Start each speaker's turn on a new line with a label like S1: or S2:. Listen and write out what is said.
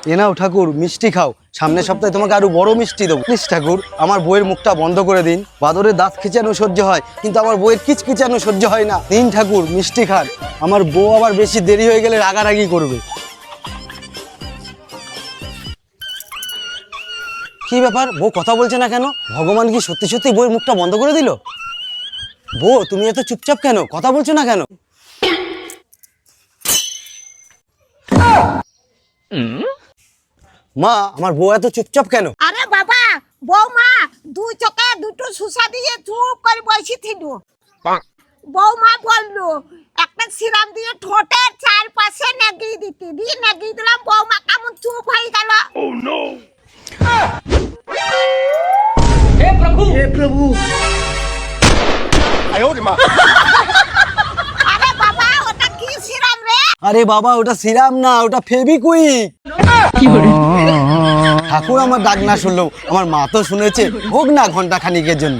S1: এ নাও ঠাকুর, মিষ্টি খাও। সামনের সপ্তাহে তোমাকে আরো বড় মিষ্টি দেবো। প্লিজ ঠাকুর, আমার বইয়ের মুখটা বন্ধ করে দিন। বাদরের দাঁত খিচানো সহ্য হয়, কিন্তু আমার বইয়ের কিচকিচানো সহ্য হয় না। দিন ঠাকুর, মিষ্টি খান। আমার বউ আবার বেশি দেরি হয়ে গেলে রাগারাগি করবে। কি ব্যাপার, বউ কথা বলছে না কেন? ভগবান কি সত্যি সত্যি বইয়ের মুখটা বন্ধ করে দিল? বউ, তুমি এত চুপচাপ কেন? কথা বলছো না কেন? মা, আমার বউ এত চুপচাপ কেন?
S2: আরে বাবা, বৌমা দুই চোখে দুটো সুসা দিয়ে চুপ করে বসে ছিল। বৌমা বললো একটা সিরাম দিয়ে ঠোঁটের চারপাশে নেগিয়ে দিতে, দিয়ে নেগিয়ে দিলাম। বৌমা কেমন চুপ হয়ে গেল। আরে বাবা, ওটা কি সিরাম রে?
S1: আরে বাবা, ওটা সিরাম না, ওটা ফেবিকুইক। ঠাকুর আমার ডাক না শুনলো, আমার মা তো শুনেছে। হোক না ঘন্টা খানিকের জন্য।